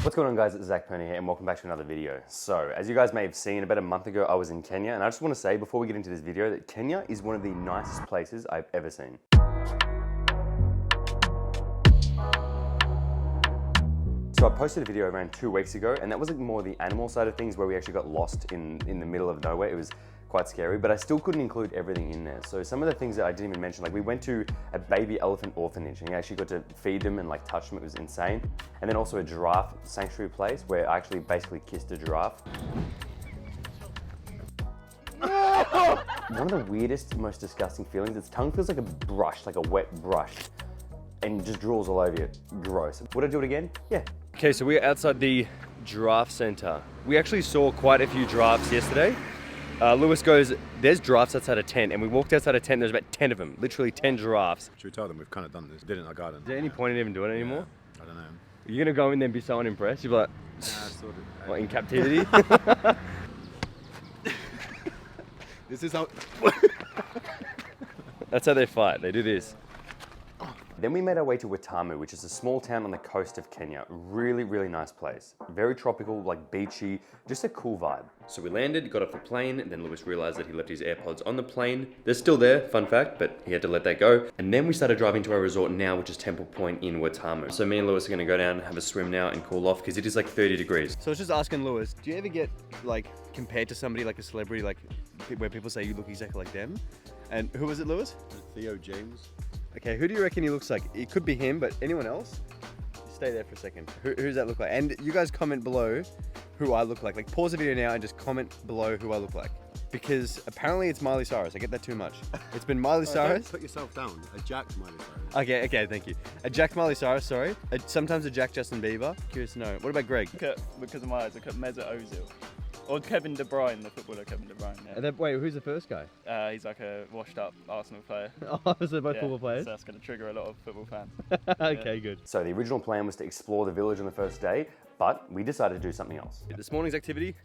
What's going on, guys? It's Zach Perna here and welcome back to another video. So, as you guys may have seen, about a month ago I was in Kenya, and I just want to say before we get into this video that Kenya is one of the nicest places I've ever seen. So I posted a video around 2 weeks ago, and that was like more the animal side of things where we actually got lost in the middle of nowhere. It was quite scary, but I still couldn't include everything in there. So some of the things that I didn't even mention, like we went to a baby elephant orphanage and I actually got to feed them and like touch them. It was insane. And then also a giraffe sanctuary place where I actually basically kissed a giraffe. One of the weirdest, most disgusting feelings, its tongue feels like a brush, like a wet brush, and just drools all over you. Gross. Would I do it again? Yeah. Okay, so we're outside the giraffe center. We actually saw quite a few giraffes yesterday. Lewis goes, there's giraffes outside a tent, and we walked outside a tent, there's about 10 of them, literally 10 giraffes. Should we tell them we've kind of done this? Did it in our garden. Is there any point in even doing it anymore? Yeah, I don't know. You're gonna go in there and be so unimpressed, you'll be like, Sort of. what, in captivity? This is how... That's how they fight, they do this. Then we made our way to Watamu, which is a small town on the coast of Kenya. Really, really nice place. Very tropical, like beachy, just a cool vibe. So we landed, got off the plane, and then Lewis realized that he left his AirPods on the plane. They're still there, fun fact, but he had to let that go. And then we started driving to our resort now, which is Temple Point in Watamu. So me and Lewis are gonna go down, have a swim now, and cool off, because it is like 30 degrees. So I was just asking Lewis, do you ever get like compared to somebody like a celebrity, like where people say you look exactly like them? And who was it, Lewis? Theo James. Okay, who do you reckon he looks like? It could be him, but anyone else? Stay there for a second. Who does that look like? And you guys comment below who I look like. Like pause the video now and just comment below who I look like. Because apparently it's Miley Cyrus. I get that too much. It's been Miley Cyrus. Don't put yourself down. A Jack Miley Cyrus. Okay, thank you. A Jack Miley Cyrus, sorry. Sometimes a Jack Justin Bieber. Curious to know. What about Greg? Because of my eyes, I cut Mesut Ozil. Or Kevin De Bruyne, the footballer Kevin De Bruyne. Yeah. Wait, who's the first guy? He's like a washed-up Arsenal player. Oh, so they're both Yeah, football players? So that's going to trigger a lot of football fans. Okay, good. So the original plan was to explore the village on the first day, but we decided to do something else. This morning's activity,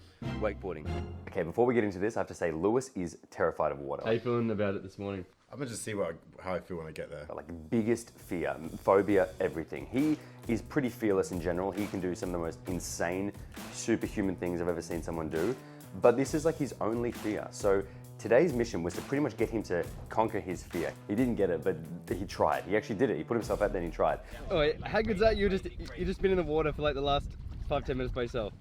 wakeboarding. Okay, before we get into this, I have to say Lewis is terrified of water. How you feeling about it this morning? I'm gonna just see how I feel when I get there. Like biggest fear, phobia, everything. He is pretty fearless in general. He can do some of the most insane, superhuman things I've ever seen someone do. But this is like his only fear. So today's mission was to pretty much get him to conquer his fear. He didn't get it, but he tried. He actually did it. He put himself out there and he tried. Oh wait, how good's that? You just been in the water for like the last 5-10 minutes by yourself.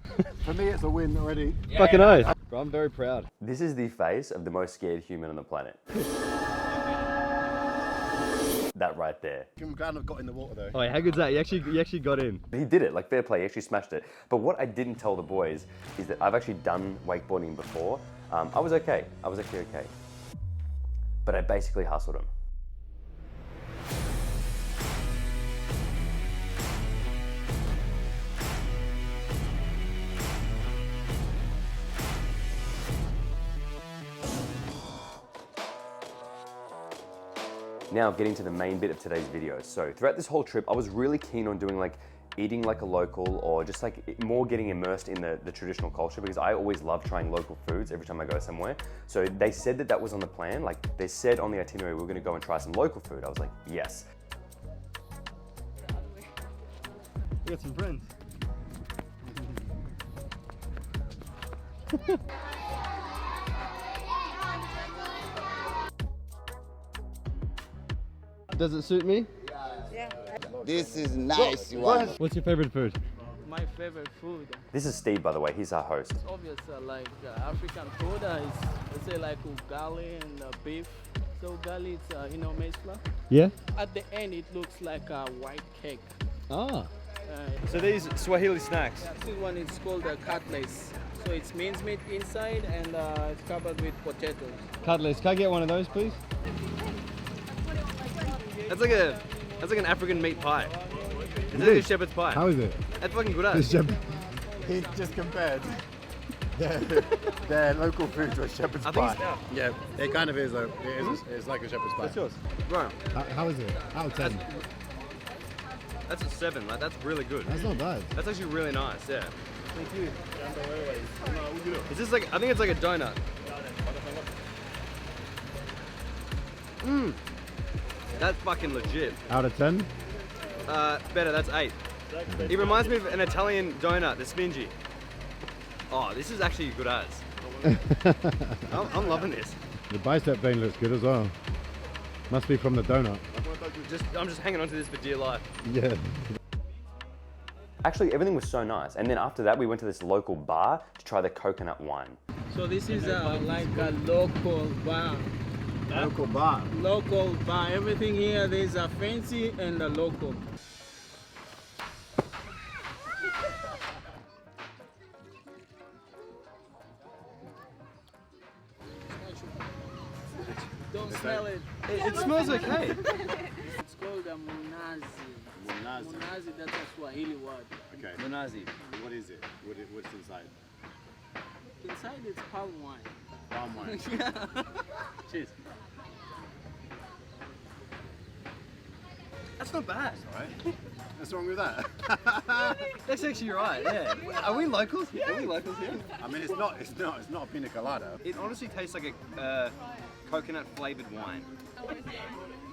For me, it's a win already. Yeah. Fucking oath. Bro, I'm very proud. This is the face of the most scared human on the planet. That right there. I'm glad I've got in the water though. Oh wait, how good's that? You actually got in. He did it, like fair play, he actually smashed it. But what I didn't tell the boys is that I've actually done wakeboarding before. I was okay, I was actually okay. But I basically hustled him. Now getting to the main bit of today's video. So throughout this whole trip, I was really keen on doing like eating like a local or just like more getting immersed in the traditional culture because I always love trying local foods every time I go somewhere. So they said that was on the plan. Like they said on the itinerary, we're gonna go and try some local food. I was like, yes. We got some friends. Does it suit me? Yeah. This is nice one. What's your favorite food? My favorite food, This is Steve, by the way. He's our host. it's obvious like African food is, let's say like ugali and beef. So ugali, it's maize flour. Yeah. At the end, it looks like a white cake. Ah. So these Swahili snacks. this one is called cutlets. So it's mincemeat inside and it's covered with potatoes. Cutlets. Can I get one of those, please? That's like an African meat pie. It's like a shepherd's pie. How is it? That's fucking good ass. He just compared their local food to a shepherd's I think pie. Yeah, it kind of is though. It's like a shepherd's pie. That's yours. Right. How is it? Out of 10? That's a 7. Like that's really good. That's not bad. That's actually really nice. Yeah. Thank you. Is this like? I think it's like a donut. That's fucking legit. Out of 10? Better. That's 8. It reminds me of an Italian donut, the spingy. Oh, this is actually good as. I'm loving this. The bicep vein looks good as well. Must be from the donut. I'm just hanging on to this for dear life. Yeah. Actually, everything was so nice. And then after that, we went to this local bar to try the coconut wine. So this is like a local bar. Local bar. Local bar. Everything here, there's a fancy and a local. Don't smell it. It smells okay. It's called a munazi. Munazi, that's a Swahili word. Okay. Munazi. What is it? What's inside? Inside it's palm wine. Palm wine. Yeah. Cheers. That's not bad. Right? What's wrong with that? That's actually right, yeah. Are we locals? Are we locals here? I mean, it's not a pina colada. It honestly tastes like a coconut flavored wine.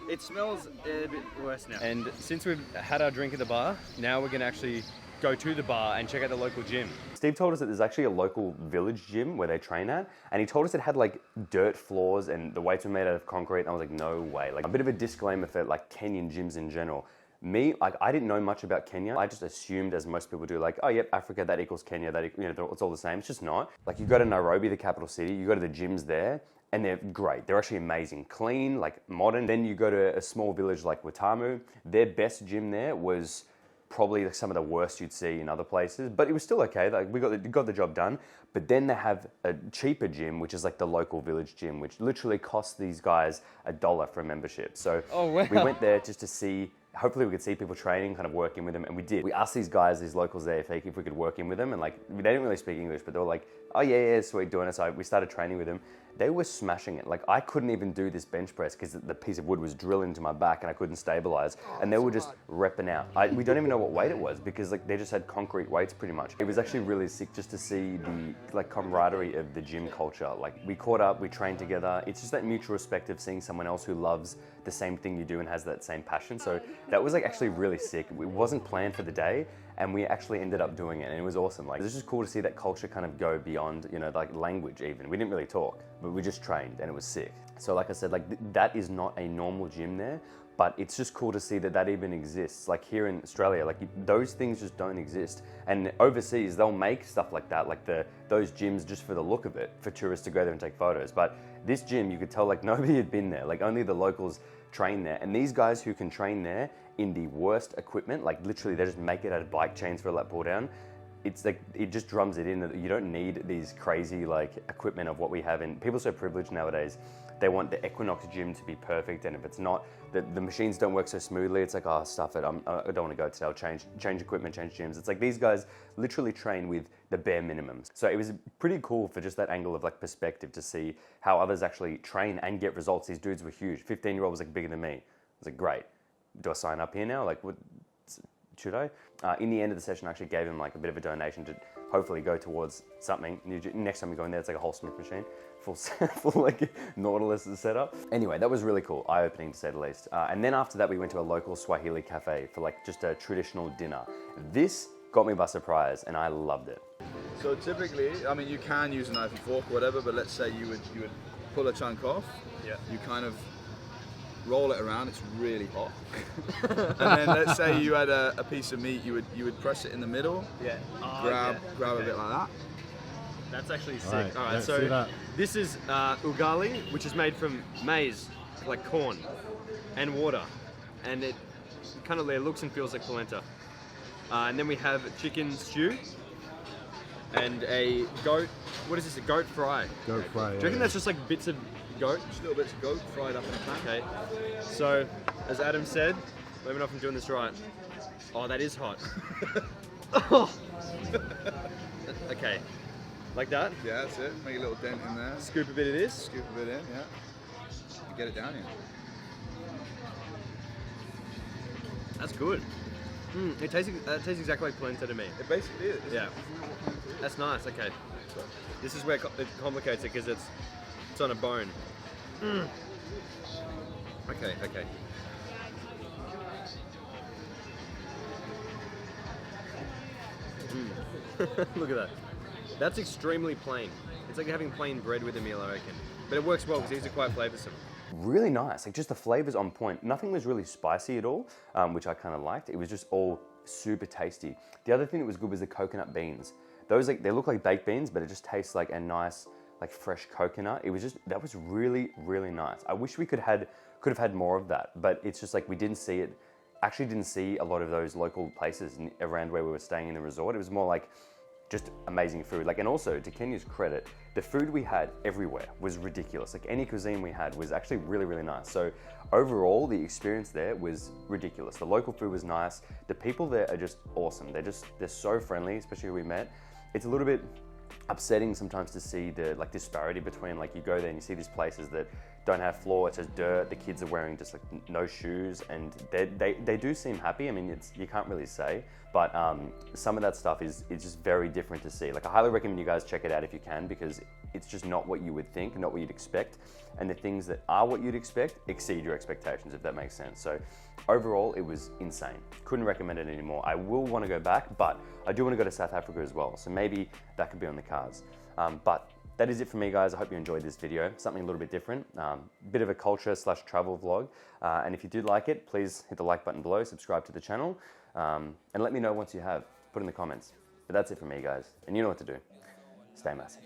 It smells a bit worse now. And since we've had our drink at the bar, now we're gonna actually go to the bar and check out the local gym. Steve told us that there's actually a local village gym where they train at, and he told us it had like dirt floors and the weights were made out of concrete, and I was like, no way. Like a bit of a disclaimer for like Kenyan gyms in general. Me, like I didn't know much about Kenya. I just assumed, as most people do, like, oh yep, Africa, that equals Kenya, it's all the same. It's just not. Like you go to Nairobi, the capital city, you go to the gyms there, and they're great. They're actually amazing, clean, like modern. Then you go to a small village like Watamu. Their best gym there was probably some of the worst you'd see in other places, but it was still okay. Like we got the job done. But then they have a cheaper gym, which is like the local village gym, which literally costs these guys $1 for a membership. So we went there just to see. Hopefully we could see people training, kind of working with them, and we did. We asked these guys, these locals there, if we could work in with them, and like they didn't really speak English, but they were like, oh yeah, sweet, doing it. So we started training with them. They were smashing it. Like I couldn't even do this bench press because the piece of wood was drilled into my back and I couldn't stabilize. And they were just repping out. We don't even know what weight it was because like they just had concrete weights pretty much. It was actually really sick just to see the like camaraderie of the gym culture. Like we caught up, we trained together. It's just that mutual respect of seeing someone else who loves the same thing you do and has that same passion. So that was like actually really sick. It wasn't planned for the day, and we actually ended up doing it, and it was awesome. Like, it was just cool to see that culture kind of go beyond, like language even. We didn't really talk, but we just trained, and it was sick. So like I said, like that is not a normal gym there, but it's just cool to see that even exists. Like here in Australia, like those things just don't exist. And overseas, they'll make stuff like that, like those gyms just for the look of it, for tourists to go there and take photos. But this gym, you could tell like nobody had been there, like only the locals train there. And these guys who can train there in the worst equipment, like literally they just make it out of bike chains for a lap pull down. It's like, it just drums it in that you don't need these crazy like equipment of what we have. And people are so privileged nowadays. They want the Equinox gym to be perfect, and if it's not, the machines don't work so smoothly, it's like, oh, stuff it, I don't want to go today, I'll change equipment, change gyms. It's like these guys literally train with the bare minimums. So it was pretty cool for just that angle of like perspective to see how others actually train and get results. These dudes were huge. 15-year-old was like bigger than me. I was like, great. Do I sign up here now? Like, what should I? In the end of the session, I actually gave him like a bit of a donation to hopefully go towards something. Next time you go in there, it's like a whole Smith machine, full like Nautilus setup. Anyway, that was really cool, eye-opening to say the least. And then after that, we went to a local Swahili cafe for like just a traditional dinner. This got me by surprise, and I loved it. So typically, I mean, you can use a knife and fork or whatever, but let's say you would pull a chunk off. Yeah. You kind of roll it around. It's really hot. And then let's say you had a piece of meat. You would press it in the middle. Yeah. Grab a bit like that. That's actually sick. Right, All right, let's so see that. this is ugali, which is made from maize, like corn, and water, and it kind of looks and feels like polenta. And then we have chicken stew and a goat. What is this? A goat fry. Goat fry. Do you reckon that's just like bits of goat? Just little bits of goat fried up in a pan. Okay. So, as Adam said, let me know if I'm doing this right. Oh, that is hot. Oh. Okay. Like that? Yeah, that's it. Make a little dent in there. Scoop a bit of this. Scoop a bit in, yeah. And get it down here. That's good. It tastes exactly like polenta to me. It basically is. Yeah. That's nice. Okay. This is where it complicates it because it's on a bone. Okay. Look at that. That's extremely plain. It's like having plain bread with a meal, I reckon. But it works well because these are quite flavoursome. Really nice, like just the flavors on point. Nothing was really spicy at all, which I kind of liked. It was just all super tasty. The other thing that was good was the coconut beans. Those, like, they look like baked beans, but it just tastes like a nice, like fresh coconut. It was just, that was really, really nice. I wish we could have had more of that, but it's just like we didn't see it. Actually didn't see a lot of those local places around where we were staying in the resort. It was more like just amazing food. Like, and also to Kenya's credit, the food we had everywhere was ridiculous. Like any cuisine we had was actually really, really nice. So overall, the experience there was ridiculous. The local food was nice. The people there are just awesome. They're so friendly, especially who we met. It's a little bit upsetting sometimes to see the like disparity between, like, you go there and you see these places that don't have floor, it's just dirt, the kids are wearing just like no shoes, and they do seem happy. I mean, you can't really say, but some of that stuff is just very different to see. Like, I highly recommend you guys check it out if you can, because it's just not what you would think, not what you'd expect, and the things that are what you'd expect exceed your expectations, if that makes sense. So overall, it was insane. Couldn't recommend it anymore. I will want to go back, but I do want to go to South Africa as well, so maybe that could be on the cards. But that is it for me, guys. I hope you enjoyed this video. Something a little bit different, bit of a culture/travel vlog. And if you did like it, please hit the like button below, subscribe to the channel, and let me know once you have. Put in the comments. But that's it for me, guys. And you know what to do. Stay massive.